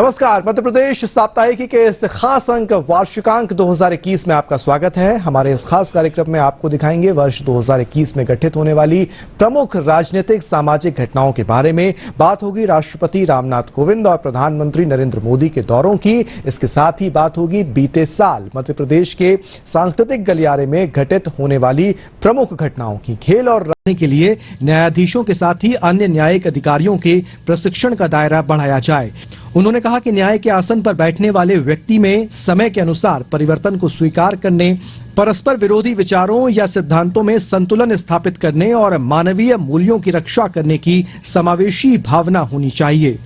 नमस्कार। मध्य प्रदेश साप्ताहिकी के इस खास अंक वार्षिकांक 2021 में आपका स्वागत है। हमारे इस खास कार्यक्रम में आपको दिखाएंगे वर्ष 2021 में घटित होने वाली प्रमुख राजनीतिक सामाजिक घटनाओं के बारे में। बात होगी राष्ट्रपति रामनाथ कोविंद और प्रधानमंत्री नरेंद्र मोदी के दौरों की। इसके साथ ही बात होगी बीते साल मध्य प्रदेश के सांस्कृतिक गलियारे में घटित होने वाली प्रमुख घटनाओं की। खेल और के लिए न्यायाधीशों के साथ ही अन्य न्यायिक अधिकारियों के प्रशिक्षण का दायरा बढ़ाया जाए। उन्होंने कहा कि न्याय के आसन पर बैठने वाले व्यक्ति में समय के अनुसार परिवर्तन को स्वीकार करने, परस्पर विरोधी विचारों या सिद्धांतों में संतुलन स्थापित करने और मानवीय मूल्यों की रक्षा करने की समावेशी भावना होनी चाहिए।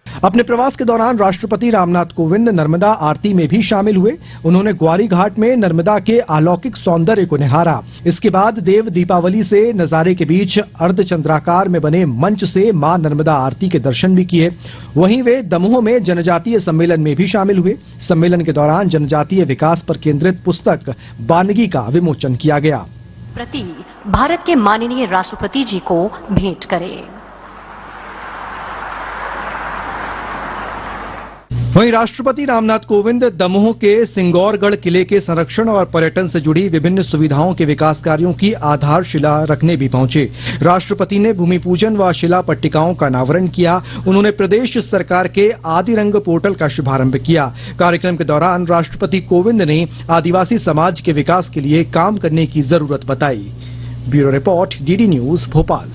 अपने प्रवास के दौरान राष्ट्रपति रामनाथ कोविंद नर्मदा आरती में भी शामिल हुए। उन्होंने ग्वारी घाट में नर्मदा के अलौकिक सौंदर्य को निहारा। इसके बाद देव दीपावली से नजारे के बीच अर्धचंद्राकार में बने मंच से मां नर्मदा आरती के दर्शन भी किए। वहीं वे दमोह में जनजातीय सम्मेलन में भी शामिल हुए। सम्मेलन के दौरान जनजातीय विकास पर केंद्रित पुस्तक बानगी का विमोचन किया गया। प्रति भारत के माननीय राष्ट्रपति जी को भेंट करें। वहीं राष्ट्रपति रामनाथ कोविंद दमोह के सिंगौरगढ़ किले के संरक्षण और पर्यटन से जुड़ी विभिन्न सुविधाओं के विकास कार्यों की आधारशिला रखने भी पहुंचे। राष्ट्रपति ने भूमि पूजन व शिला पट्टिकाओं का अनावरण किया। उन्होंने प्रदेश सरकार के आदिरंग पोर्टल का शुभारंभ किया। कार्यक्रम के दौरान राष्ट्रपति कोविंद ने आदिवासी समाज के विकास के लिए काम करने की जरूरत बताई। Bureau report, DD news, Bhopal.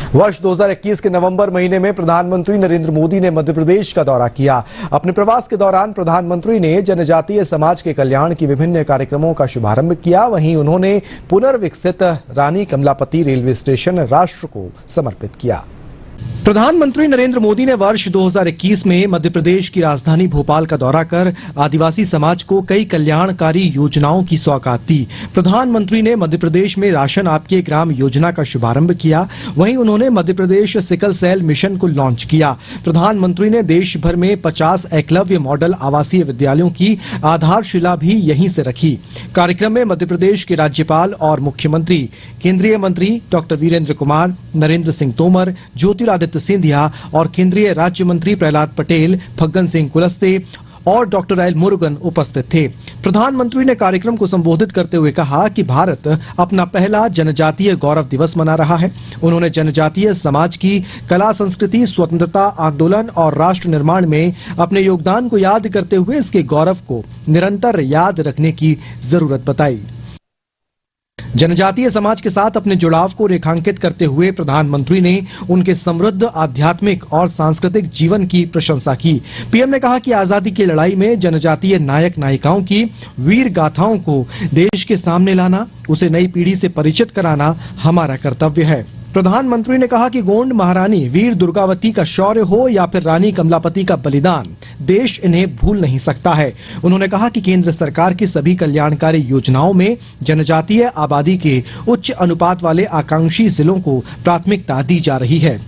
वर्ष 2021 के नवंबर महीने में प्रधानमंत्री नरेंद्र मोदी ने मध्य प्रदेश का दौरा किया। अपने प्रवास के दौरान प्रधानमंत्री ने जनजातीय समाज के कल्याण की विभिन्न कार्यक्रमों का शुभारंभ किया। वहीं उन्होंने पुनर्विकसित रानी कमलापति रेलवे स्टेशन राष्ट्र को समर्पित किया। प्रधानमंत्री नरेंद्र मोदी ने वर्ष 2021 में मध्य प्रदेश की राजधानी भोपाल का दौरा कर आदिवासी समाज को कई कल्याणकारी योजनाओं की सौगात दी। प्रधानमंत्री ने मध्य प्रदेश में राशन आपके ग्राम योजना का शुभारंभ किया। वहीं उन्होंने Madhya Pradesh sickle cell mission को लॉन्च किया। प्रधानमंत्री ने देश भर में 50 एकलव्य मॉडल आवासीय विद्यालयों की आधारशिला भी यहीं से रखी। कार्यक्रम में मध्य प्रदेश के राज्यपाल और मुख्यमंत्री, केंद्रीय मंत्री डॉक्टर वीरेंद्र कुमार, नरेंद्र सिंह तोमर, ज्योतिरादित्य सिंधिया और केंद्रीय राज्य मंत्री प्रहलाद पटेल, फग्गन सिंह कुलस्ते और डॉक्टर एल मुरुगन उपस्थित थे। प्रधानमंत्री ने कार्यक्रम को संबोधित करते हुए कहा कि भारत अपना पहला जनजातीय गौरव दिवस मना रहा है। उन्होंने जनजातीय समाज की कला, संस्कृति, स्वतंत्रता आंदोलन और राष्ट्र निर्माण में अपने योगदान को याद करते हुए इसके गौरव को निरंतर याद रखने की जरूरत बताई। जनजातीय समाज के साथ अपने जुड़ाव को रेखांकित करते हुए प्रधानमंत्री ने उनके समृद्ध आध्यात्मिक और सांस्कृतिक जीवन की प्रशंसा की। पीएम ने कहा कि आजादी की लड़ाई में जनजातीय नायक नायिकाओं की वीर गाथाओं को देश के सामने लाना, उसे नई पीढ़ी से परिचित कराना हमारा कर्तव्य है। प्रधानमंत्री ने कहा कि गोंड महारानी वीर दुर्गावती का शौर्य हो या फिर रानी कमलापति का बलिदान, देश इन्हें भूल नहीं सकता है। उन्होंने कहा कि केंद्र सरकार की सभी कल्याणकारी योजनाओं में जनजातीय आबादी के उच्च अनुपात वाले आकांक्षी जिलों को प्राथमिकता दी जा रही है।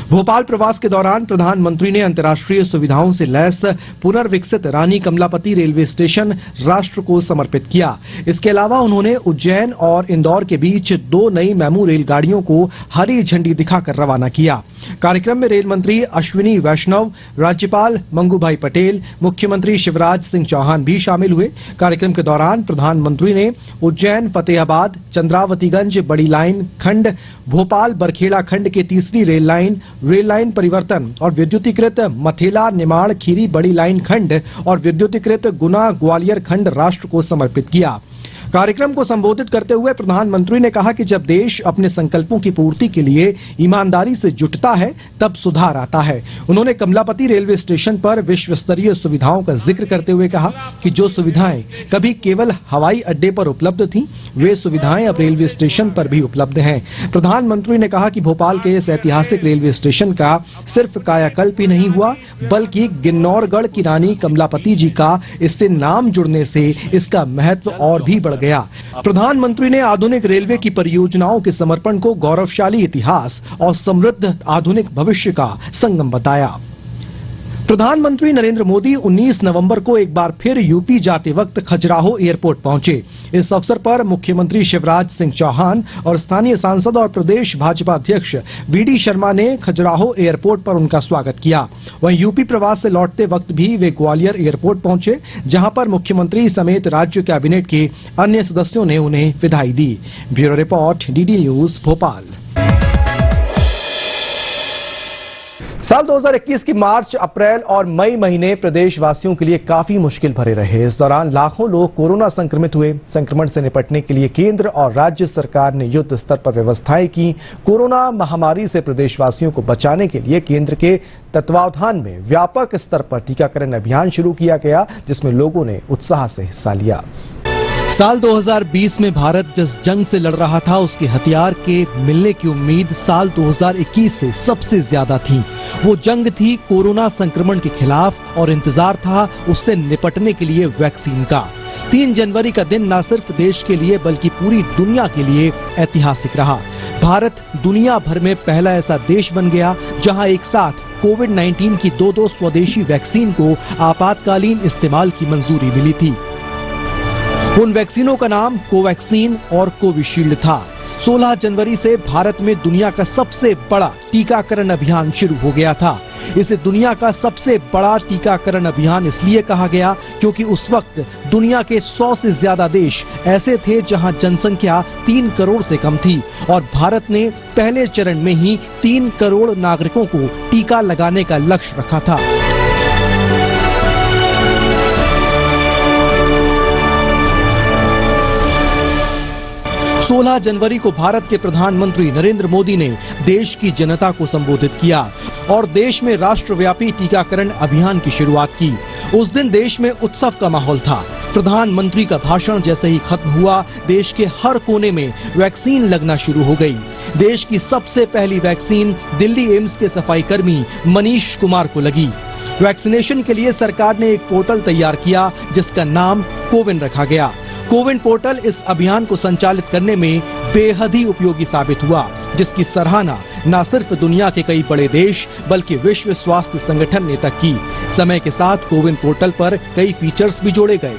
भोपाल प्रवास के दौरान प्रधानमंत्री ने अंतर्राष्ट्रीय सुविधाओं से लैस पुनर्विकसित रानी कमलापति रेलवे स्टेशन राष्ट्र को समर्पित किया। इसके अलावा उन्होंने उज्जैन और इंदौर के बीच 2 नई मेमू रेलगाड़ियों को हरी झंडी दिखाकर रवाना किया। कार्यक्रम में रेल मंत्री अश्विनी वैष्णव, राज्यपाल मंगूभाई पटेल, मुख्यमंत्री शिवराज सिंह चौहान भी शामिल हुए। कार्यक्रम के दौरान प्रधानमंत्री ने उज्जैन, फतेहाबाद, चंद्रावतीगंज बड़ी लाइन खंड, भोपाल बरखेड़ा खंड के तीसरी रेल लाइन परिवर्तन और विद्युतीकृत मथेला निमाड़ खीरी बड़ी लाइन खंड और विद्युतीकृत गुना ग्वालियर खंड राष्ट्र को समर्पित किया। कार्यक्रम को संबोधित करते हुए प्रधानमंत्री ने कहा कि जब देश अपने संकल्पों की पूर्ति के लिए ईमानदारी से जुटता है तब सुधार आता है। उन्होंने कमलापति रेलवे स्टेशन पर विश्व स्तरीय सुविधाओं का जिक्र करते हुए कहा कि जो सुविधाएं कभी केवल हवाई अड्डे पर उपलब्ध थीं, वे सुविधाएं अब रेलवे स्टेशन पर भी उपलब्ध हैं। प्रधानमंत्री ने कहा कि भोपाल के इस ऐतिहासिक रेलवे स्टेशन का सिर्फ कायाकल्प ही नहीं हुआ, बल्कि गिन्नौरगढ़ की रानी कमलापति जी का इससे नाम जुड़ने से इसका महत्व और भी बढ़ गया। प्रधानमंत्री ने आधुनिक रेलवे की परियोजनाओं के समर्पण को गौरवशाली इतिहास और समृद्ध आधुनिक भविष्य का संगम बताया। प्रधानमंत्री नरेंद्र मोदी 19 नवंबर को एक बार फिर यूपी जाते वक्त खजुराहो एयरपोर्ट पहुंचे। इस अवसर पर मुख्यमंत्री शिवराज सिंह चौहान और स्थानीय सांसद और प्रदेश भाजपा अध्यक्ष वीडी शर्मा ने खजुराहो एयरपोर्ट पर उनका स्वागत किया। वहीं यूपी प्रवास से लौटते वक्त भी वे ग्वालियर एयरपोर्ट पहुंचे, जहां पर मुख्यमंत्री समेत राज्य कैबिनेट के अन्य सदस्यों ने उन्हें विदाई दी। Bureau report, DD news, Bhopal. साल 2021 की मार्च, अप्रैल और मई महीने प्रदेशवासियों के लिए काफी मुश्किल भरे रहे। इस दौरान लाखों लोग कोरोना संक्रमित हुए। संक्रमण से निपटने के लिए केंद्र और राज्य सरकार ने युद्ध स्तर पर व्यवस्थाएं की। कोरोना महामारी से प्रदेशवासियों को बचाने के लिए केंद्र के तत्वावधान में व्यापक स्तर पर टीकाकरण अभियान शुरू किया गया, जिसमें लोगों ने उत्साह से हिस्सा लिया। साल 2020 में भारत जिस जंग से लड़ रहा था, उसके हथियार के मिलने की उम्मीद साल 2021 से सबसे ज्यादा थी। वो जंग थी कोरोना संक्रमण के खिलाफ और इंतजार था उससे निपटने के लिए वैक्सीन का। 3 जनवरी का दिन न सिर्फ देश के लिए बल्कि पूरी दुनिया के लिए ऐतिहासिक रहा। भारत दुनिया भर में पहला ऐसा देश बन गया जहां एक साथ कोविड-19 की 2 स्वदेशी वैक्सीन को आपातकालीन इस्तेमाल की मंजूरी मिली थी। उन वैक्सीनों का नाम कोवैक्सीन और कोविशील्ड था। 16 जनवरी से भारत में दुनिया का सबसे बड़ा टीकाकरण अभियान शुरू हो गया था। इसे दुनिया का सबसे बड़ा टीकाकरण अभियान इसलिए कहा गया क्योंकि उस वक्त दुनिया के 100 से ज्यादा देश ऐसे थे जहां जनसंख्या 3 करोड़ से कम थी और भारत ने पहले चरण में ही 3 करोड़ नागरिकों को टीका लगाने का लक्ष्य रखा था। 16 जनवरी को भारत के प्रधानमंत्री नरेंद्र मोदी ने देश की जनता को संबोधित किया और देश में राष्ट्रव्यापी टीकाकरण अभियान की शुरुआत की। उस दिन देश में उत्सव का माहौल था। प्रधानमंत्री का भाषण जैसे ही खत्म हुआ, देश के हर कोने में वैक्सीन लगना शुरू हो गई। देश की सबसे पहली वैक्सीन दिल्ली एम्स के सफाई कर्मी मनीष कुमार को लगी। वैक्सीनेशन के लिए सरकार ने एक पोर्टल तैयार किया जिसका नाम कोविन रखा गया। कोविन पोर्टल इस अभियान को संचालित करने में बेहद ही उपयोगी साबित हुआ, जिसकी सराहना न सिर्फ दुनिया के कई बड़े देश बल्कि विश्व स्वास्थ्य संगठन ने तक की। समय के साथ कोविन पोर्टल पर कई फीचर्स भी जोड़े गए।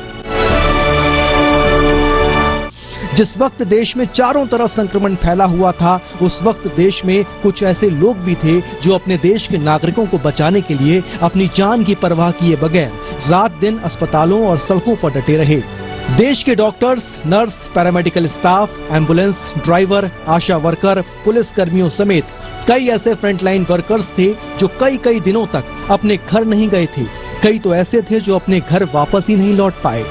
जिस वक्त देश में चारों तरफ संक्रमण फैला हुआ था, उस वक्त देश में कुछ ऐसे लोग भी थे जो अपने देश के नागरिकों को बचाने के लिए अपनी जान की परवाह किए बगैर रात दिन अस्पतालों और सड़कों पर डटे रहे। देश के doctors, nurse, paramedical staff, ambulance driver, ASHA worker, police कर्मियों समेत कई ऐसे फ्रंटलाइन वर्कर्स थे जो कई दिनों तक अपने घर नहीं गए थे। कई तो ऐसे थे जो अपने घर वापस ही नहीं लौट पाए।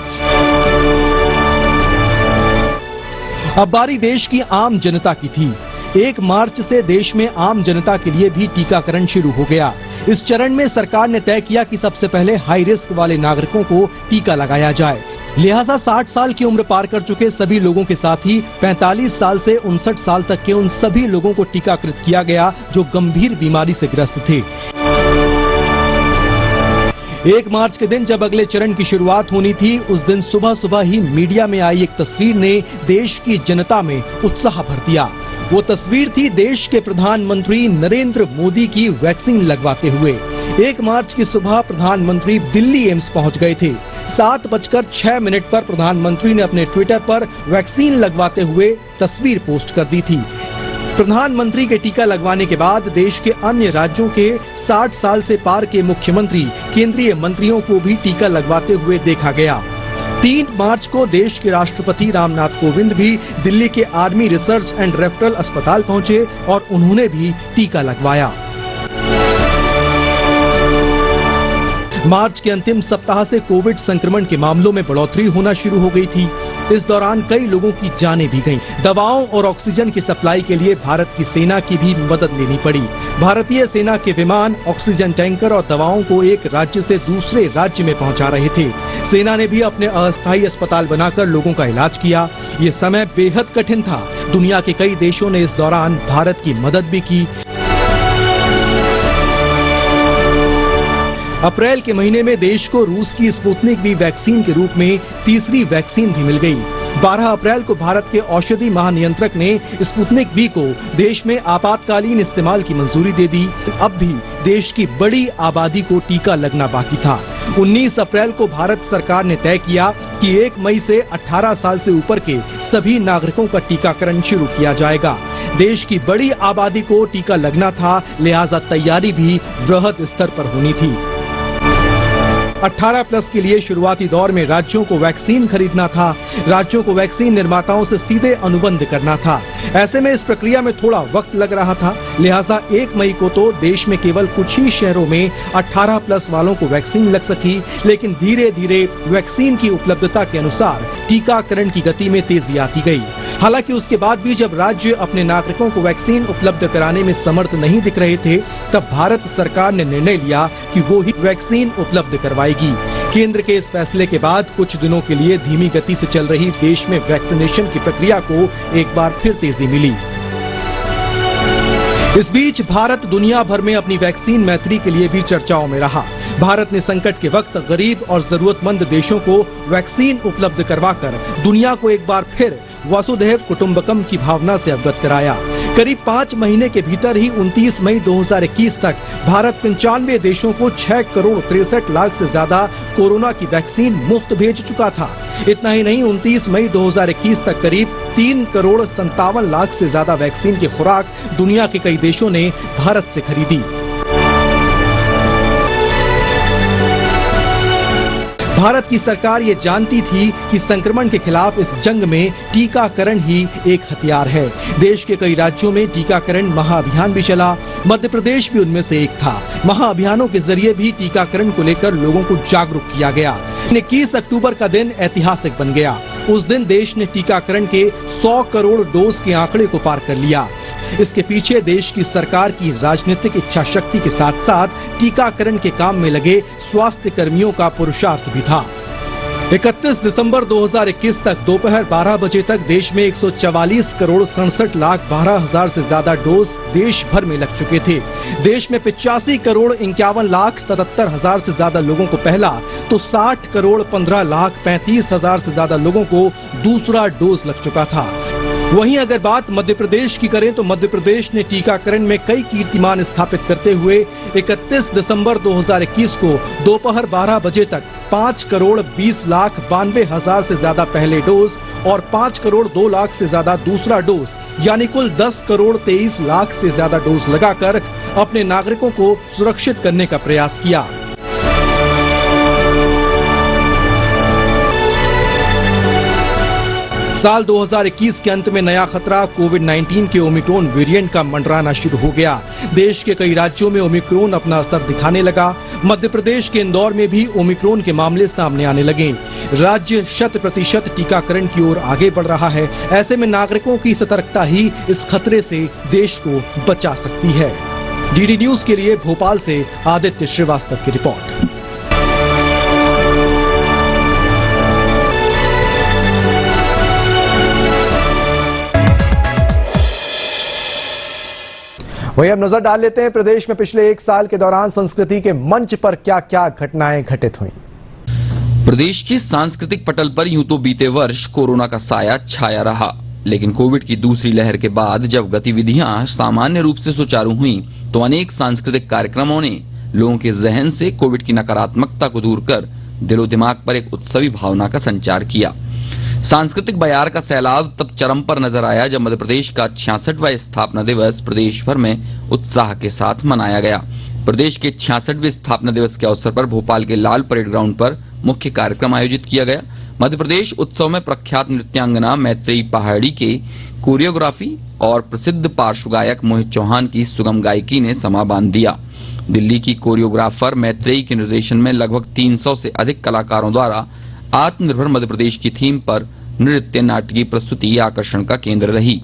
अब बारी देश की आम जनता की थी। 1 मार्च से देश में आम जनता के लिए भी टीकाकरण शुरू हो गया। इस चरण में सरकार ने तय किया कि सबसे पहले हाई रिस्क वाले नागरिकों को टीका लगाया जाए। लिहाजा 60 साल की उम्र पार कर चुके सभी लोगों के साथ ही 45 साल से 59 साल तक के उन सभी लोगों को टीकाकृत किया गया जो गंभीर बीमारी से ग्रस्त थे। 1 मार्च के दिन जब अगले चरण की शुरुआत होनी थी, उस दिन सुबह ही मीडिया में आई एक तस्वीर ने देश की जनता में उत्साह भर दिया। वो तस्वीर थी देश के प्रधानमंत्री नरेंद्र मोदी की वैक्सीन लगवाते हुए। 1 मार्च की सुबह प्रधानमंत्री दिल्ली एम्स पहुंच गए थे। 7:06 पर प्रधानमंत्री ने अपने ट्विटर पर वैक्सीन लगवाते हुए तस्वीर पोस्ट कर दी थी। प्रधानमंत्री के टीका लगवाने के बाद देश के अन्य राज्यों के 60 साल से पार के मुख्यमंत्री, केंद्रीय मंत्रियों को भी टीका लगवाते हुए देखा गया। 3 मार्च को देश के राष्ट्रपति रामनाथ कोविंद भी दिल्ली के आर्मी रिसर्च एंड रेफरल अस्पताल पहुंचे और उन्होंने भी टीका लगवाया। मार्च के अंतिम सप्ताह से कोविड संक्रमण के मामलों में बढ़ोतरी होना शुरू हो गई थी। इस दौरान कई लोगों की जानें भी गईं। दवाओं और ऑक्सीजन की सप्लाई के लिए भारत की सेना की भी मदद लेनी पड़ी। भारतीय सेना के विमान ऑक्सीजन टैंकर और दवाओं को एक राज्य से दूसरे राज्य में पहुंचा रहे थे। सेना ने भी अपने अस्थायी अस्पताल बनाकर लोगों का इलाज किया। ये समय बेहद कठिन था। दुनिया के कई देशों ने इस दौरान भारत की मदद भी की। अप्रैल के महीने में देश को रूस की स्पुतनिक वी वैक्सीन के रूप में तीसरी वैक्सीन भी मिल गई। 12 अप्रैल को भारत के औषधि महानियंत्रक ने स्पुतनिक वी को देश में आपातकालीन इस्तेमाल की मंजूरी दे दी। अब भी देश की बड़ी आबादी को टीका लगना बाकी था। 19 अप्रैल को भारत सरकार ने तय किया कि 1 मई से 18 साल से ऊपर के सभी नागरिकों का टीकाकरण शुरू किया जाएगा। देश की बड़ी आबादी को टीका लगना था, लिहाजा तैयारी भी वृहद स्तर पर होनी थी। 18 प्लस के लिए शुरुआती दौर में राज्यों को वैक्सीन खरीदना था। राज्यों को वैक्सीन निर्माताओं से सीधे अनुबंध करना था। ऐसे में इस प्रक्रिया में थोड़ा वक्त लग रहा था, लिहाजा 1 मई को तो देश में केवल कुछ ही शहरों में 18 प्लस वालों को वैक्सीन लग सकी, लेकिन धीरे धीरे वैक्सीन की उपलब्धता के अनुसार टीकाकरण की गति में तेजी आती गई। हालांकि उसके बाद भी जब राज्य अपने नागरिकों को वैक्सीन उपलब्ध कराने में समर्थ नहीं दिख रहे थे, तब भारत सरकार ने निर्णय लिया कि वो ही वैक्सीन उपलब्ध करवाएगी। केंद्र के इस फैसले के बाद कुछ दिनों के लिए धीमी गति से चल रही देश में वैक्सीनेशन की प्रक्रिया को एक बार फिर तेजी मिली। इस बीच भारत दुनिया भर में अपनी वैक्सीन मैत्री के लिए भी चर्चाओं में रहा। भारत ने संकट के वक्त गरीब और जरूरतमंद देशों को वैक्सीन उपलब्ध करवाकर दुनिया को एक बार फिर वसुधैव कुटुंबकम की भावना से अवगत कराया। करीब 5 महीने के भीतर ही 29 मई 2021 तक भारत 95 देशों को 6 करोड़ 63 लाख से ज्यादा कोरोना की वैक्सीन मुफ्त भेज चुका था। इतना ही नहीं, 29 मई 2021 तक करीब 3 करोड़ 57 लाख से ज्यादा वैक्सीन की खुराक दुनिया के कई देशों ने भारत से खरीदी। भारत की सरकार ये जानती थी कि संक्रमण के खिलाफ इस जंग में टीकाकरण ही एक हथियार है। देश के कई राज्यों में टीकाकरण महाअभियान भी चला। मध्य प्रदेश भी उनमें से एक था। महाअभियानों के जरिए भी टीकाकरण को लेकर लोगों को जागरूक किया गया। 21 अक्टूबर का दिन ऐतिहासिक बन गया। उस दिन देश ने टीकाकरण के 100 करोड़ डोज के आंकड़े को पार कर लिया। इसके पीछे देश की सरकार की राजनीतिक इच्छा शक्ति के साथ साथ टीकाकरण के काम में लगे स्वास्थ्य कर्मियों का पुरुषार्थ भी था। 31 दिसंबर 2021 तक दोपहर 12 बजे तक देश में 144 करोड़ 67 लाख 12 हजार से ज्यादा डोज देश भर में लग चुके थे। देश में 85 करोड़ 51 लाख 77 हजार से ज्यादा लोगों को पहला तो 60 करोड़ 15 लाख 35 हजार से ज्यादा लोगों को दूसरा डोज लग चुका था। वहीं अगर बात मध्य प्रदेश की करें तो मध्य प्रदेश ने टीकाकरण में कई कीर्तिमान स्थापित करते हुए 31 दिसंबर 2021 को दोपहर 12 बजे तक 5 करोड़ 20 लाख 92 हजार से ज्यादा पहले डोज और 5 करोड़ 2 लाख से ज्यादा दूसरा डोज यानी कुल 10 करोड़ 23 लाख से ज्यादा डोज लगाकर अपने नागरिकों को सुरक्षित करने का प्रयास किया। साल 2021 के अंत में नया खतरा कोविड-19 के ओमिक्रॉन वेरिएंट का मंडराना शुरू हो गया। देश के कई राज्यों में ओमिक्रॉन अपना असर दिखाने लगा। मध्य प्रदेश के इंदौर में भी ओमिक्रॉन के मामले सामने आने लगे। राज्य 100% टीकाकरण की ओर आगे बढ़ रहा है। ऐसे में नागरिकों की सतर्कता ही इस खतरे से देश को बचा सकती है। डीडी न्यूज के लिए भोपाल से आदित्य श्रीवास्तव की रिपोर्ट। वहीं अब नजर डाल लेते हैं प्रदेश में पिछले 1 साल के दौरान संस्कृति के मंच पर क्या क्या घटनाएं घटित हुई। प्रदेश के सांस्कृतिक पटल पर यूं तो बीते वर्ष कोरोना का साया छाया रहा, लेकिन कोविड की दूसरी लहर के बाद जब गतिविधियां सामान्य रूप से सुचारू हुईं, तो अनेक सांस्कृतिक कार्यक्रमों ने लोगों के जहन से कोविड की नकारात्मकता को दूर कर दिलो दिमाग पर एक उत्सवी भावना का संचार किया। सांस्कृतिक बयार का सैलाब तब चरम पर नजर आया जब मध्य प्रदेश का 66वां स्थापना दिवस प्रदेश भर में उत्साह के साथ मनाया गया। प्रदेश के 66वें स्थापना दिवस के अवसर पर भोपाल के लाल परेड ग्राउंड पर मुख्य कार्यक्रम आयोजित किया गया। मध्य प्रदेश उत्सव में प्रख्यात नृत्यांगना मैत्रेयी पहाड़ी के कोरियोग्राफी और प्रसिद्ध पार्श्व गायक मोहित चौहान की सुगम गायकी ने समा बांध दिया। दिल्ली की कोरियोग्राफर मैत्रेयी के निर्देशन में लगभग 300 से अधिक कलाकारों द्वारा आत्मनिर्भर मध्य प्रदेश की थीम पर नृत्य नाट्य प्रस्तुति आकर्षण का केंद्र रही।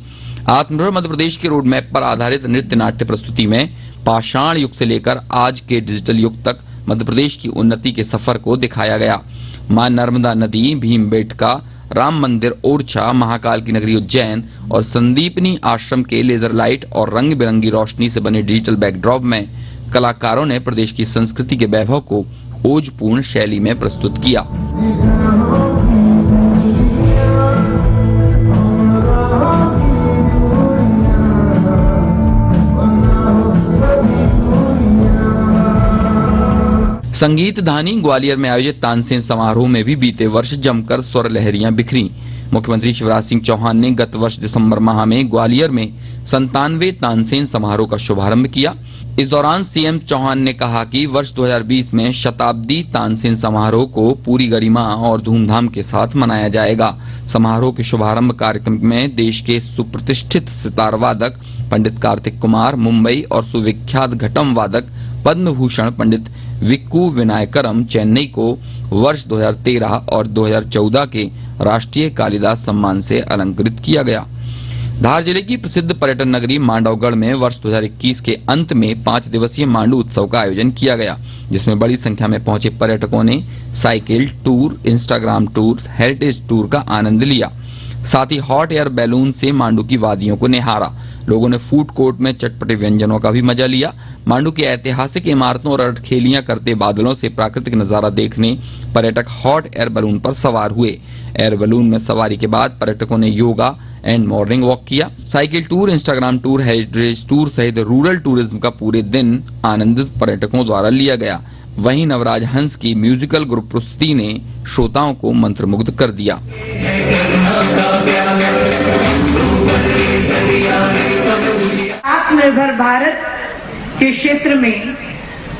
आत्मनिर्भर मध्य प्रदेश के रोड मैप पर आधारित नृत्य नाट्य प्रस्तुति में पाषाण युग से लेकर आज के डिजिटल युग तक मध्य प्रदेश की उन्नति के सफर को दिखाया गया। मां नर्मदा नदी, भीमबेटका, राम मंदिर ओरछा, महाकाल की नगरी उज्जैन और संदीपनी आश्रम के लेजर लाइट और रंग बिरंगी रोशनी से बने डिजिटल बैकड्रॉप में कलाकारों ने प्रदेश की संस्कृति के वैभव को ओजपूर्ण शैली में प्रस्तुत किया। संगीत धानी ग्वालियर में आयोजित तानसेन समारोह में भी बीते वर्ष जमकर स्वर लहरियां बिखरी। मुख्यमंत्री शिवराज सिंह चौहान ने गत वर्ष दिसंबर माह में ग्वालियर में 97वें तानसेन समारोह का शुभारंभ किया। इस दौरान सीएम चौहान ने कहा कि वर्ष 2020 में शताब्दी तानसेन समारोह को पूरी गरिमा और धूमधाम के साथ मनाया जाएगा। समारोह के शुभारंभ कार्यक्रम में देश के सुप्रतिष्ठित सितार वादक पंडित कार्तिक कुमार मुंबई और सुविख्यात घटम वादक पद्म भूषण पंडित विक्कू विनायकरम चेन्नई को वर्ष 2013 और 2014 के राष्ट्रीय कालिदास सम्मान से अलंकृत किया गया। धार जिले की प्रसिद्ध पर्यटन नगरी मांडवगढ़ में वर्ष 2021 के अंत में 5 दिवसीय मांडू उत्सव का आयोजन किया गया, जिसमें बड़ी संख्या में पहुंचे पर्यटकों ने cycle tour, Instagram tour, heritage tour का आनंद लिया। साथ ही हॉट एयर बैलून से मांडू की वादियों को निहारा। लोगों ने फूड कोर्ट में चटपटे व्यंजनों का भी मजा लिया। मांडू की ऐतिहासिक इमारतों और अटखेलियां करते बादलों से प्राकृतिक नजारा देखने पर्यटक हॉट एयर बैलून पर सवार हुए। एयर बैलून में सवारी के बाद पर्यटकों ने योगा एंड मॉर्निंग वॉक किया। Cycle tour, Instagram tour, heritage tour सहित रूरल टूरिज्म का पूरे दिन आनंद पर्यटकों द्वारा लिया गया। वहीं नवराज हंस की म्यूजिकल ग्रुप प्रस्तुति ने श्रोताओं को मंत्रमुग्ध कर दिया। आत्मनिर्भर भारत के क्षेत्र में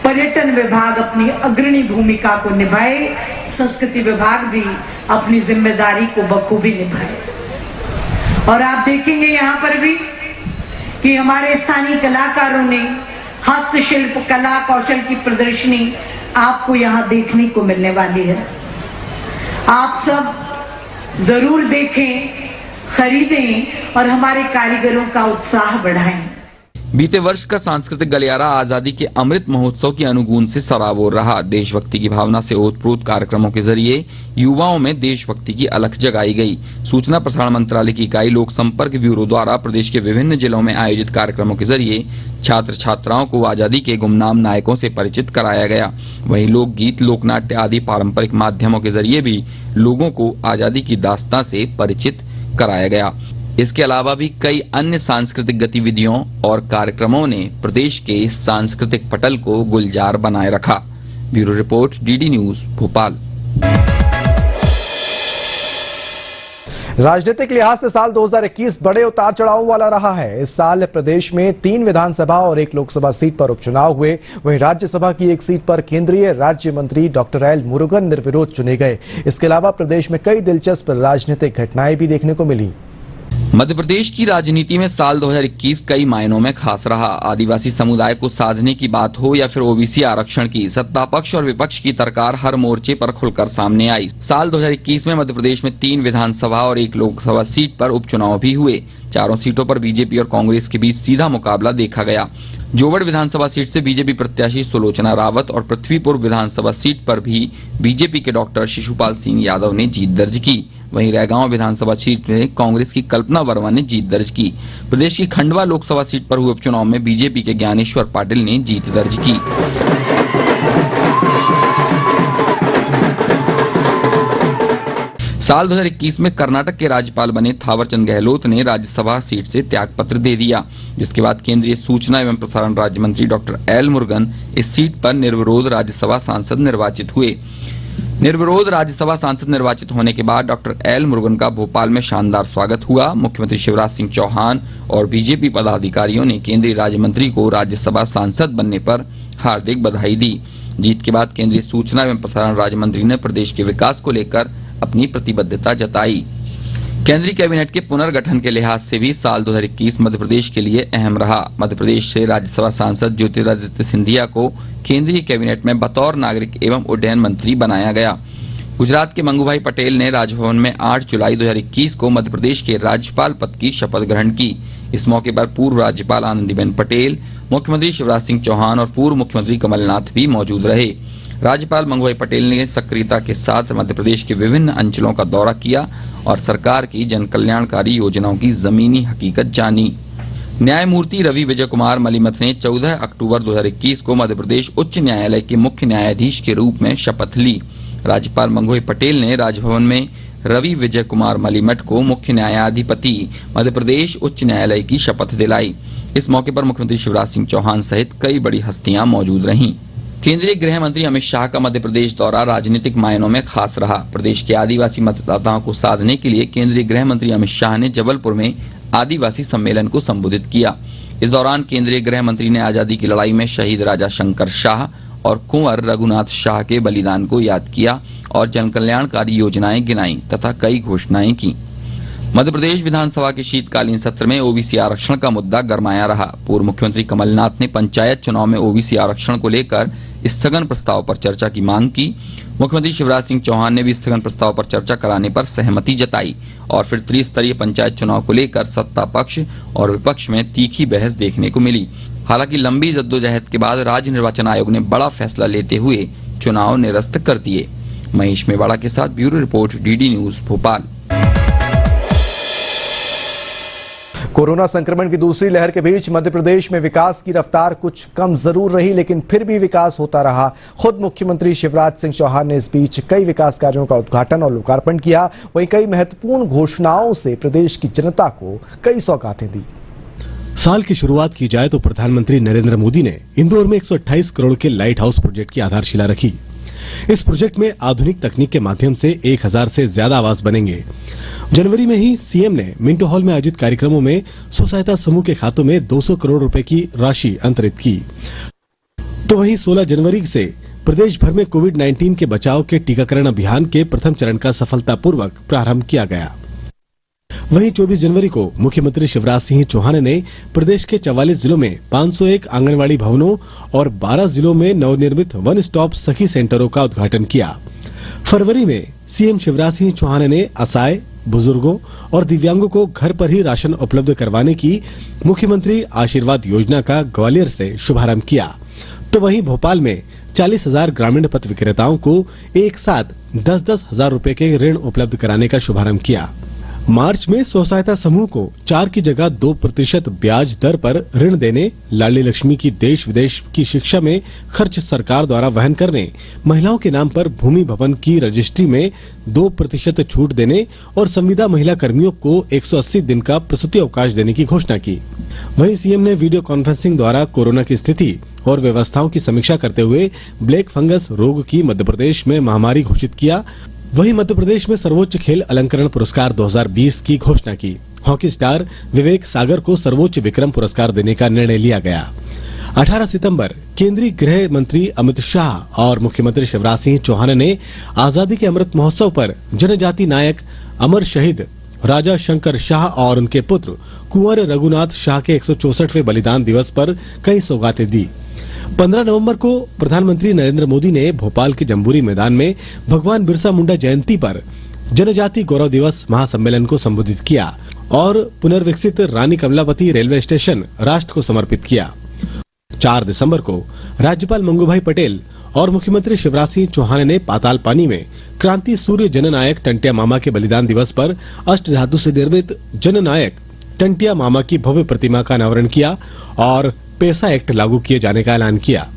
पर्यटन विभाग अपनी अग्रणी भूमिका को निभाए, संस्कृति विभाग भी अपनी जिम्मेदारी को बखूबी निभाए। और आप देखेंगे यहाँ पर भी कि हमारे स्थानीय कलाकारों ने हस्तशिल्प कला कौशल की प्रदर्शनी आपको यहाँ देखने को मिलने वाली है। आप सब जरूर देखें, खरीदें और हमारे कारीगरों का उत्साह बढ़ाएं। बीते वर्ष का सांस्कृतिक गलियारा आजादी के अमृत महोत्सव की अनुगूंज से सराबोर रहा। देशभक्ति की भावना से ओतप्रोत कार्यक्रमों के जरिए युवाओं में देशभक्ति की अलख जगाई गई। सूचना प्रसारण मंत्रालय की इकाई लोक संपर्क ब्यूरो द्वारा प्रदेश के विभिन्न जिलों में आयोजित कार्यक्रमों के जरिए छात्र छात्राओं को आजादी के गुमनाम नायकों से परिचित कराया गया। वहीं लोकगीत, लोकनाट्य आदि पारंपरिक माध्यमों के जरिए भी लोगों को आजादी की दास्तां से परिचित कराया गया। इसके अलावा भी कई अन्य सांस्कृतिक गतिविधियों और कार्यक्रमों ने प्रदेश के सांस्कृतिक पटल को गुलजार बनाए रखा। Bureau report, DD news, Bhopal. राजनीतिक लिहाज से साल 2021 बड़े उतार चढ़ाव वाला रहा है। इस साल प्रदेश में 3 विधानसभा और 1 लोकसभा सीट पर उपचुनाव हुए। वहीं राज्यसभा की 1 सीट पर केंद्रीय राज्य मंत्री डॉक्टर एल मुरुगन निर्विरोध चुने गए। इसके अलावा प्रदेश में कई दिलचस्प राजनीतिक घटनाएं भी देखने को मिली। मध्य प्रदेश की राजनीति में साल 2021 कई मायनों में खास रहा। आदिवासी समुदाय को साधने की बात हो या फिर ओबीसी आरक्षण की, सत्ता पक्ष और विपक्ष की तरकार हर मोर्चे पर खुलकर सामने आई। साल 2021 में मध्य प्रदेश में 3 विधानसभा और 1 लोकसभा सीट पर उपचुनाव भी हुए। चारों सीटों पर बीजेपी और कांग्रेस के बीच सीधा मुकाबला देखा गया। जोबड़ विधानसभा सीट से बीजेपी प्रत्याशी सुलोचना रावत और पृथ्वीपुर विधानसभा सीट पर भी बीजेपी के डॉक्टर शिशुपाल सिंह यादव ने जीत दर्ज की। वहीं रैगांव विधानसभा सीट में कांग्रेस की कल्पना वर्मा ने जीत दर्ज की। प्रदेश की खंडवा लोकसभा सीट पर हुए उपचुनाव में बीजेपी के ज्ञानेश्वर पाटिल ने जीत दर्ज की। साल 2021 में कर्नाटक के राज्यपाल बने थावरचंद गहलोत ने राज्यसभा सीट से त्यागपत्र दे दिया, जिसके बाद केंद्रीय सूचना एवं प्रसारण राज्य मंत्री डॉक्टर एल मुरुगन इस सीट पर निर्विरोध राज्यसभा सांसद निर्वाचित हुए। निर्विरोध राज्यसभा सांसद निर्वाचित होने के बाद डॉक्टर एल मुरुगन का भोपाल में शानदार स्वागत हुआ। मुख्यमंत्री शिवराज सिंह चौहान और बीजेपी पदाधिकारियों ने केंद्रीय राज्य मंत्री को राज्यसभा सांसद बनने पर हार्दिक बधाई दी। जीत के बाद केंद्रीय सूचना एवं प्रसारण राज्य मंत्री ने प्रदेश के विकास को लेकर अपनी प्रतिबद्धता जताई। केंद्रीय कैबिनेट के पुनर्गठन के लिहाज से भी साल 2021 मध्य प्रदेश के लिए अहम रहा। मध्य प्रदेश से राज्यसभा सांसद ज्योतिरादित्य सिंधिया को केंद्रीय कैबिनेट में बतौर नागरिक एवं उड्डयन मंत्री बनाया गया। गुजरात के मंगूभाई पटेल ने राजभवन में 8 जुलाई 2021 को मध्य प्रदेश के राज्यपाल पद की शपथ ग्रहण की। इस मौके पर पूर्व राज्यपाल आनंदीबेन पटेल, मुख्यमंत्री शिवराज सिंह चौहान और पूर्व मुख्यमंत्री कमलनाथ भी मौजूद रहे। राज्यपाल मंगूभाई पटेल ने सक्रियता के साथ मध्य प्रदेश के विभिन्न अंचलों का दौरा किया और सरकार की जन कल्याणकारी योजनाओं की जमीनी हकीकत जानी। न्यायमूर्ति रवि विजय कुमार मलिमथ ने 14 अक्टूबर 2021 को मध्य प्रदेश उच्च न्यायालय के मुख्य न्यायाधीश के रूप में शपथ ली। राज्यपाल मंगूभाई पटेल ने राजभवन में रवि विजय कुमार मलिमठ को मुख्य न्यायाधिपति मध्य प्रदेश उच्च न्यायालय की शपथ दिलाई। इस मौके पर मुख्यमंत्री शिवराज सिंह चौहान सहित कई बड़ी हस्तियां मौजूद रहीं। केंद्रीय गृह मंत्री अमित शाह का मध्य प्रदेश दौरा राजनीतिक मायनों में खास रहा। प्रदेश के आदिवासी मतदाताओं को साधने के लिए केंद्रीय गृह मंत्री अमित शाह ने जबलपुर में आदिवासी सम्मेलन को संबोधित किया। इस दौरान केंद्रीय गृह मंत्री ने आजादी की लड़ाई में शहीद राजा शंकर शाह और कुंवर रघुनाथ शाह के बलिदान को याद किया और जनकल्याणकारी योजनाएं गिनाई तथा कई घोषणाएं की। मध्य प्रदेश विधानसभा के शीतकालीन सत्र में ओबीसी आरक्षण का मुद्दा गरमाया रहा। पूर्व मुख्यमंत्री कमलनाथ ने पंचायत चुनाव में ओबीसी आरक्षण को लेकर स्थगन प्रस्ताव पर चर्चा की मांग की। मुख्यमंत्री शिवराज सिंह चौहान ने भी स्थगन प्रस्ताव पर चर्चा कराने पर सहमति जताई और फिर त्रिस्तरीय पंचायत चुनाव को लेकर सत्ता पक्ष और विपक्ष में तीखी बहस देखने को मिली। हालांकि लंबी जद्दोजहद के बाद राज्य निर्वाचन आयोग ने बड़ा फैसला लेते हुए चुनाव निरस्त कर दिए। महेश मेवाड़ा के साथ bureau report, DD news Bhopal. Corona संक्रमण की दूसरी लहर के बीच मध्य प्रदेश में विकास की रफ्तार कुछ कम जरूर रही, लेकिन फिर भी विकास होता रहा। खुद मुख्यमंत्री शिवराज सिंह चौहान ने इस बीच कई विकास कार्यों का उद्घाटन और लोकार्पण किया। वहीं कई महत्वपूर्ण घोषणाओं से प्रदेश की जनता को कई सौगातें दी। साल की शुरुआत की जाए तो प्रधानमंत्री नरेंद्र मोदी ने इंदौर में 128 करोड़ के लाइट हाउस प्रोजेक्ट की आधारशिला रखी। इस प्रोजेक्ट में आधुनिक तकनीक के माध्यम से 1000 से ज्यादा आवास बनेंगे। जनवरी में ही सीएम ने मिंटो हॉल में आयोजित कार्यक्रमों में स्व सहायता समूह के खातों में 200 करोड़ रुपए की राशि अंतरित की। तो वहीं 16 जनवरी से प्रदेश भर में कोविड-19 के बचाव के टीकाकरण अभियान के प्रथम चरण का सफलतापूर्वक प्रारंभ किया गया। वहीं 24 जनवरी को मुख्यमंत्री शिवराज सिंह चौहान ने प्रदेश के 44 जिलों में 501 आंगनवाड़ी भवनों और 12 जिलों में नवनिर्मित वन स्टॉप सखी सेंटरों का उद्घाटन किया। फरवरी में सीएम शिवराज सिंह चौहान ने असहाय, बुजुर्गों और दिव्यांगों को घर पर ही राशन उपलब्ध करवाने की मुख्यमंत्री आशीर्वाद योजना का ग्वालियर से शुभारंभ किया। तो वहीं भोपाल में 40,000 ग्रामीण पथ विक्रेताओं को एक साथ 10-10 हजार रुपए के ऋण उपलब्ध कराने का शुभारंभ किया। मार्च में स्व सहायता समूह को 4 की जगह 2% ब्याज दर पर ऋण देने, लाडली लक्ष्मी की देश विदेश की शिक्षा में खर्च सरकार द्वारा वहन करने, महिलाओं के नाम पर भूमि भवन की रजिस्ट्री में 2% छूट देने और संविदा महिला कर्मियों को 180 दिन का प्रसूति अवकाश देने की घोषणा की। वहीं सीएम ने वीडियो कॉन्फ्रेंसिंग द्वारा कोरोना की स्थिति और व्यवस्थाओं की समीक्षा करते हुए ब्लैक फंगस रोग की मध्य प्रदेश में महामारी घोषित किया। वहीं मध्य प्रदेश में सर्वोच्च खेल अलंकरण पुरस्कार 2020 की घोषणा की। हॉकी स्टार विवेक सागर को सर्वोच्च विक्रम पुरस्कार देने का निर्णय लिया गया। 18 सितंबर केंद्रीय गृह मंत्री अमित शाह और मुख्यमंत्री शिवराज सिंह चौहान ने आजादी के अमृत महोत्सव पर जनजाति नायक अमर शहीद राजा शंकर शाह और उनके पुत्र कुंवर रघुनाथ शाह के 164वें बलिदान दिवस पर कई सौगातें दी। 15 नवंबर को प्रधानमंत्री नरेंद्र मोदी ने भोपाल के जम्बूरी मैदान में भगवान बिरसा मुंडा जयंती पर जनजाति गौरव दिवस महासम्मेलन को संबोधित किया और पुनर्विकसित रानी कमलापति रेलवे स्टेशन राष्ट्र को समर्पित किया। 4 दिसंबर को राज्यपाल मंगूभाई पटेल और मुख्यमंत्री शिवराज सिंह चौहान ने पाताल पानी में क्रांति सूर्य जननायक टंटिया मामा के बलिदान दिवस पर अष्ट धातु से निर्मित जननायक टंटिया मामा की भव्य प्रतिमा का अनावरण किया और पैसा एक्ट लागू किए जाने का ऐलान किया।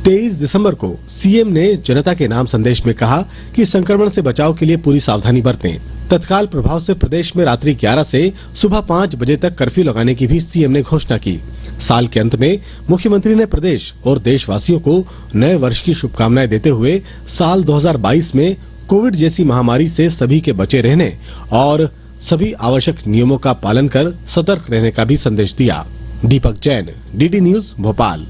23 दिसंबर को सीएम ने जनता के नाम संदेश में कहा कि संक्रमण से बचाव के लिए पूरी सावधानी बरतें। तत्काल प्रभाव से प्रदेश में रात्रि 11 से सुबह 5 बजे तक कर्फ्यू लगाने की भी सीएम ने घोषणा की। साल के अंत में मुख्यमंत्री ने प्रदेश और देशवासियों को नए वर्ष की शुभकामनाएं देते हुए साल 2022 में कोविड जैसी महामारी से सभी के बचे रहने और सभी आवश्यक नियमों का पालन कर सतर्क रहने का भी संदेश दिया। दीपक जैन, डीडी न्यूज भोपाल।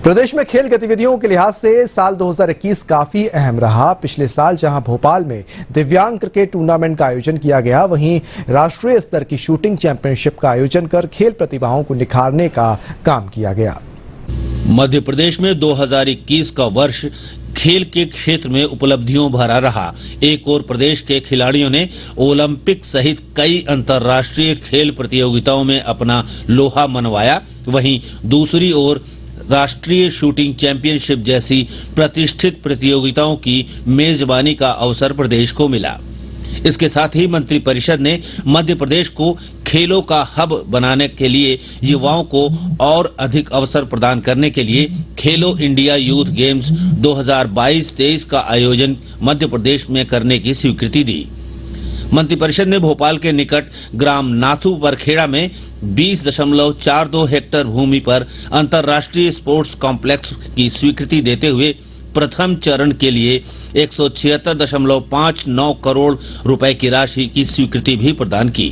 प्रदेश में खेल गतिविधियों के लिहाज से साल 2021 काफी अहम रहा। पिछले साल जहां भोपाल में दिव्यांग क्रिकेट टूर्नामेंट का आयोजन किया गया, वहीं राष्ट्रीय स्तर की शूटिंग चैंपियनशिप का आयोजन कर खेल प्रतिभाओं को निखारने का काम किया गया। मध्य प्रदेश में 2021 का वर्ष खेल के क्षेत्र में उपलब्धियों भरा रहा। एक ओर प्रदेश के खिलाड़ियों ने ओलंपिक सहित कई अंतर्राष्ट्रीय खेल प्रतियोगिताओं में अपना लोहा मनवाया, वहीं दूसरी ओर राष्ट्रीय शूटिंग चैंपियनशिप जैसी प्रतिष्ठित प्रतियोगिताओं की मेजबानी का अवसर प्रदेश को मिला। इसके साथ ही मंत्रिपरिषद ने मध्य प्रदेश को खेलों का हब बनाने के लिए युवाओं को और अधिक अवसर प्रदान करने के लिए खेलो इंडिया यूथ गेम्स 2022-23 का आयोजन मध्य प्रदेश में करने की स्वीकृति दी। मंत्रिपरिषद ने भोपाल के निकट ग्राम नाथू परखेड़ा में 20.42 हेक्टेयर भूमि पर अंतर्राष्ट्रीय स्पोर्ट्स कॉम्प्लेक्स की स्वीकृति देते हुए प्रथम चरण के लिए 176.59 करोड़ रुपए की राशि की स्वीकृति भी प्रदान की।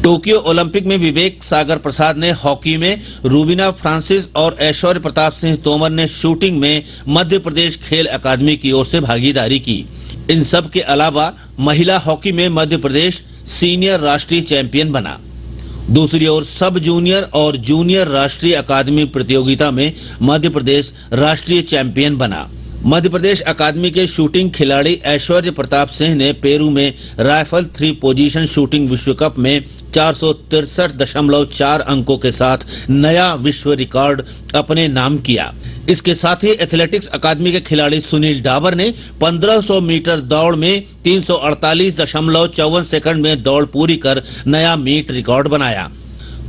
टोक्यो ओलंपिक में विवेक सागर प्रसाद ने हॉकी में, रूबीना फ्रांसिस और ऐश्वर्य प्रताप सिंह तोमर ने शूटिंग में मध्य प्रदेश खेल अकादमी की ओर से भागीदारी की। इन सब के अलावा महिला हॉकी में मध्य प्रदेश सीनियर राष्ट्रीय चैंपियन बना। दूसरी ओर सब जूनियर और जूनियर राष्ट्रीय अकादमी प्रतियोगिता में मध्य प्रदेश राष्ट्रीय चैंपियन बना। मध्य प्रदेश अकादमी के शूटिंग खिलाड़ी ऐश्वर्य प्रताप सिंह ने पेरू में राइफल 3 पोजीशन शूटिंग विश्व कप में 463.4 अंकों के साथ नया विश्व रिकॉर्ड अपने नाम किया। इसके साथ ही एथलेटिक्स अकादमी के खिलाड़ी सुनील डाबर ने 1500 मीटर दौड़ में 348.54 सेकंड में दौड़ पूरी कर नया मीट रिकॉर्ड बनाया।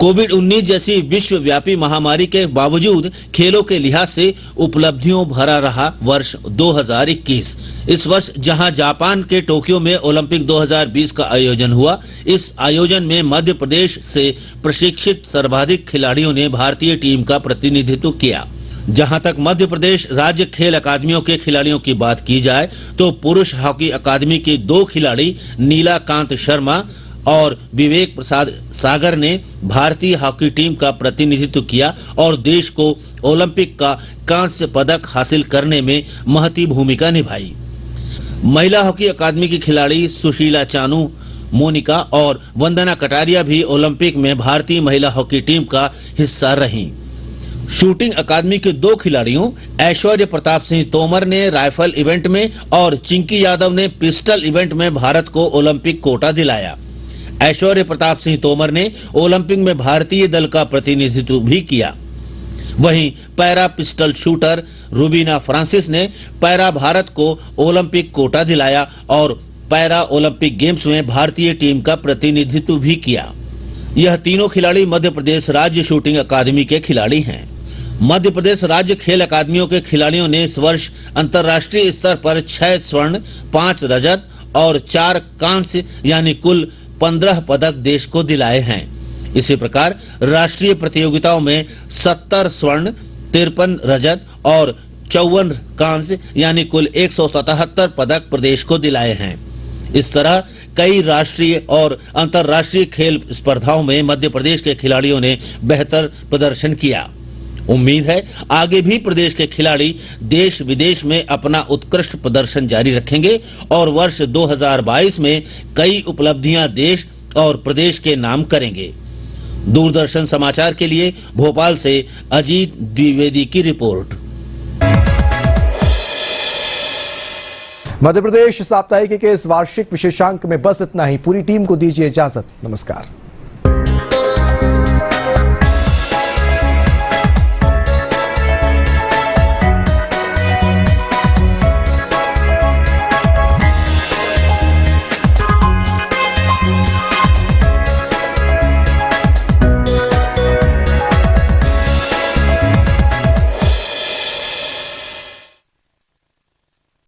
कोविड-19 जैसी विश्वव्यापी महामारी के बावजूद खेलों के लिहाज से उपलब्धियों भरा रहा वर्ष 2021। इस वर्ष जहां जापान के टोक्यो में ओलंपिक 2020 का आयोजन हुआ, इस आयोजन में मध्य प्रदेश से प्रशिक्षित सर्वाधिक खिलाड़ियों ने भारतीय टीम का प्रतिनिधित्व किया। जहां तक मध्य प्रदेश राज्य खेल अकादमियों के खिलाड़ियों की बात की जाए तो पुरुष हॉकी अकादमी के 2 खिलाड़ी नीलाकांत शर्मा और विवेक प्रसाद सागर ने भारतीय हॉकी टीम का प्रतिनिधित्व किया और देश को ओलंपिक का कांस्य पदक हासिल करने में महती भूमिका निभाई। महिला हॉकी अकादमी की खिलाड़ी सुशीला चानू, मोनिका और वंदना कटारिया भी ओलंपिक में भारतीय महिला हॉकी टीम का हिस्सा रहीं। शूटिंग अकादमी के 2 खिलाड़ियों ऐश्वर्य प्रताप सिंह तोमर ने राइफल इवेंट में और चिंकी यादव ने पिस्टल इवेंट में भारत को ओलंपिक कोटा दिलाया। ऐश्वर्य प्रताप सिंह तोमर ने ओलंपिक में भारतीय दल का प्रतिनिधित्व भी किया। वहीं para pistol shooter Rubina Francis ने पैरा भारत को ओलंपिक कोटा दिलाया और पैरा ओलंपिक गेम्स में भारतीय टीम का प्रतिनिधित्व भी किया। यह तीनों खिलाड़ी मध्य प्रदेश राज्य शूटिंग अकादमी के खिलाड़ी हैं। मध्य प्रदेश राज्य खेल अकादमियों के खिलाड़ियों ने इस वर्ष अंतर्राष्ट्रीय स्तर पर 6 स्वर्ण, 5 रजत और 4 कांस्य यानी कुल 15 पदक देश को दिलाए हैं। इसी प्रकार राष्ट्रीय प्रतियोगिताओं में 70 स्वर्ण, 53 रजत और 54 कांस्य यानी कुल 177 पदक प्रदेश को दिलाए हैं। इस तरह कई राष्ट्रीय और अंतर्राष्ट्रीय खेल स्पर्धाओं में मध्य प्रदेश के खिलाड़ियों ने बेहतर प्रदर्शन किया। उम्मीद है आगे भी प्रदेश के खिलाड़ी देश विदेश में अपना उत्कृष्ट प्रदर्शन जारी रखेंगे और वर्ष 2022 में कई उपलब्धियां देश और प्रदेश के नाम करेंगे। दूरदर्शन समाचार के लिए भोपाल से अजीत द्विवेदी की रिपोर्ट। मध्य प्रदेश साप्ताहिक के इस वार्षिक विशेषांक में बस इतना ही। पूरी टीम को दीजिए इजाजत। नमस्कार।